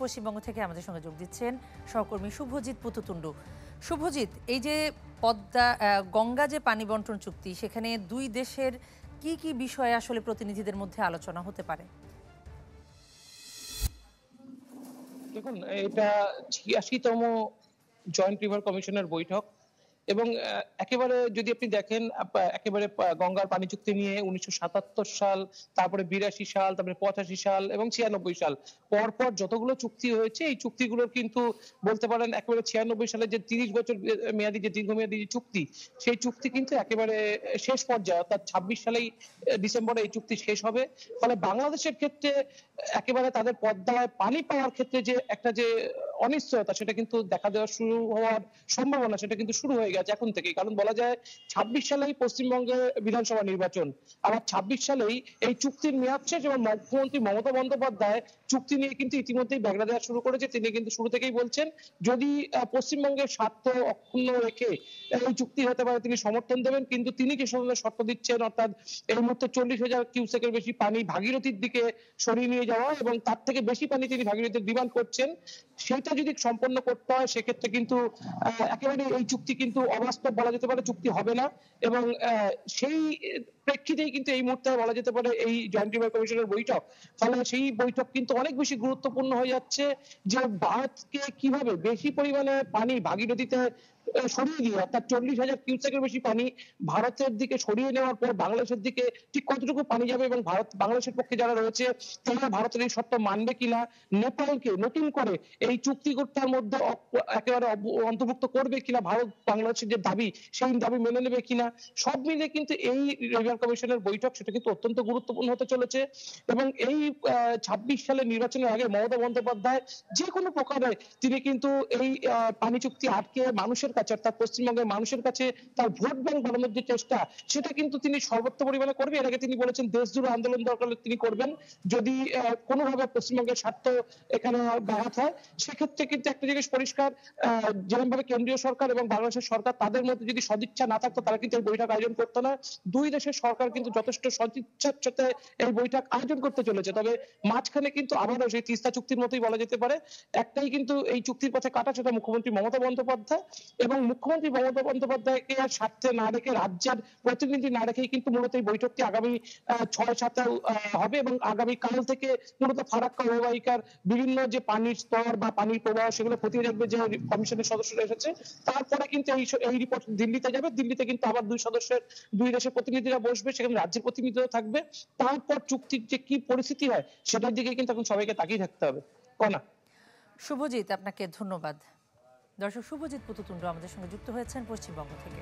পশ্চিমবঙ্গ থেকে আমাদের সঙ্গে যোগ দিচ্ছেন সহকর্মী শুভজিৎ পুতুতুন্ডু। শুভজিৎ, এই যে গঙ্গা যে পানি বন্টন চুক্তি, সেখানে দুই দেশের কি কি বিষয়ে আসলে প্রতিনিধিদের মধ্যে আলোচনা হতে পারে? দেখুন, এটা ৮৬তম জয়েন্ট রিভার কমিশনের বৈঠক এবং একেবারে যদি আপনি দেখেন একেবারে গঙ্গার পানি চুক্তি নিয়ে ১৯৭৭ সাল, তারপরে ৮২ সাল, তারপরে ৮৫ সাল এবং ৯৬ সাল পরপর যতগুলো চুক্তি হয়েছে, এই চুক্তিগুলোর কিন্তু বলতে পারেন একেবারে ৯৬ সালে যে ৩০ বছর মেয়াদী যে দীর্ঘমেয়াদী যে চুক্তি, সেই চুক্তি কিন্তু একেবারে শেষ পর্যায়ে, অর্থাৎ ২৬ সালেই ডিসেম্বরে এই চুক্তি শেষ হবে। ফলে বাংলাদেশের ক্ষেত্রে একেবারে তাদের পদ্মায় পানি পাওয়ার ক্ষেত্রে যে একটা যে অনিশ্চয়তা, সেটা কিন্তু দেখা দেওয়া শুরু হওয়ার সম্ভাবনা, সেটা কিন্তু শুরু হয়ে গেছে এখন থেকেই। কারণ বলা যায় ২৬ সালেই পশ্চিমবঙ্গে বিধানসভা নির্বাচন, আবার ২৬ সালেই এই চুক্তির মেয়াদ শেষ এবং মুখ্যমন্ত্রী মমতা বন্দ্যোপাধ্যায় চুক্তি নিয়ে কিন্তু ইতিমধ্যেই ব্যাগড়া দেওয়া শুরু করেছে। তিনি কিন্তু শুরু থেকেই বলছেন যদি পশ্চিমবঙ্গের স্বার্থ অক্ষুণ্ণ রেখে এই চুক্তি হতে পারে তিনি সমর্থন দেবেন, কিন্তু তিনি যে ধরনের শর্ত দিচ্ছেন, অর্থাৎ এই মুহূর্তে ৪০,০০০ কিউসেকের বেশি পানি ভাগীরথীর দিকে সরিয়ে নিয়ে যাওয়া এবং তার থেকে বেশি পানি তিনি ভাগীরথীর ডিমান্ড করছেন, সেটা যদি সম্পন্ন করতে হয় সেক্ষেত্রে কিন্তু একেবারে এই চুক্তি কিন্তু অবাস্তব বলা যেতে পারে, চুক্তি হবে না। এবং সেই প্রেক্ষিতেই কিন্তু এই মুহূর্তে বলা যেতে পারে এই জয়েন্ট রিভার কমিশনের বৈঠক। ফলে সেই বৈঠক কিন্তু অনেক বেশি গুরুত্বপূর্ণ হয়ে যাচ্ছে যে ভারতকে কিভাবে বেশি পরিমাণে পানি ভাগীরথীতে সরিয়ে দিয়ে, অর্থাৎ ৪০,০০০ কিউসেকের বেশি পানি ভারতের দিকে সরিয়ে নেওয়ার পর বাংলাদেশের দিকে ঠিক কতটুকু পানি যাবে এবং বাংলাদেশের পক্ষে যারা রয়েছে তারা ভারতের এই শর্ত মানবে কিনা, নেপালকে নতুন করে এই চুক্তিটার মধ্যে একেবারে অন্তর্ভুক্ত করবে কিনা, ভারত বাংলাদেশের যে দাবি সেই দাবি মেনে নেবে কিনা, সব মিলে কিন্তু এই রিভার কমিশনের বৈঠক সেটা কিন্তু অত্যন্ত গুরুত্বপূর্ণ হতে চলেছে। এবং এই ২৬ সালের নির্বাচনের আগে মমতা বন্দ্যোপাধ্যায় যে কোনো প্রকারে তিনি কিন্তু এই পানি চুক্তি আটকে মানুষের কাছে, অর্থাৎ পশ্চিমবঙ্গের মানুষের কাছে তার ভোট ব্যাংক বাড়ানোর যে চেষ্টা, সেটা কিন্তু তিনি সর্বোচ্চ পরিমাণে করবে। এর আগে তিনি বলেছেন দেশ জুড়ে আন্দোলন দরকার হলে তিনি করবেন যদি কোনোভাবে পশ্চিমবঙ্গের স্বার্থ এখানে ব্যাঘাত হয়। সেক্ষেত্রে কিন্তু একটা জিনিস পরিষ্কার, যেরকম ভাবে কেন্দ্রীয় সরকার এবং বাংলাদেশের সরকার তাদের মধ্যে যদি সদিচ্ছা না থাকতো, তারা কিন্তু এই বৈঠক আয়োজন করতো না। দুই দেশের সরকার কিন্তু যথেষ্ট সদিচ্ছার সাথে এই বৈঠক আয়োজন করতে চলেছে। তবে মাঝখানে কিন্তু আবারও সেই তিস্তা চুক্তির মতোই বলা যেতে পারে, একটাই কিন্তু এই চুক্তির পথে কাটা, সেটা মুখ্যমন্ত্রী মমতা বন্দ্যোপাধ্যায়। এবং মুখ্যমন্ত্রী মমতা বন্দ্যোপাধ্যায়কে স্বার্থে না রেখে, রাজ্যের প্রতিনিধি না রেখেই কিন্তু মূলত এই বৈঠকটি আগামী ৬-৭ হবে এবং আগামী কাল থেকে মূলত ফারাক্কা অববাহিকার বিভিন্ন যে পানির স্তর বা পানির প্রবাহ সেগুলো খতিয়ে দেখবে যে কমিশনের সদস্যরা এসেছে। তারপরে কিন্তু এই রিপোর্ট দিল্লিতে যাবে। দিল্লিতে কিন্তু আবার দুই দেশের প্রতিনিধিরা বসবে, সেখানে রাজ্যের প্রতিনিধিরা থাকবে। তারপর চুক্তির যে কি পরিস্থিতি হয় সেটার দিকে কিন্তু এখন সবাইকে তাকিয়ে থাকতে হবে। কনা। শুভজিৎ, আপনাকে ধন্যবাদ। দর্শক, শুভজিৎ পুতুতুন্ডু আমাদের সঙ্গে যুক্ত হয়েছেন পশ্চিমবঙ্গ থেকে।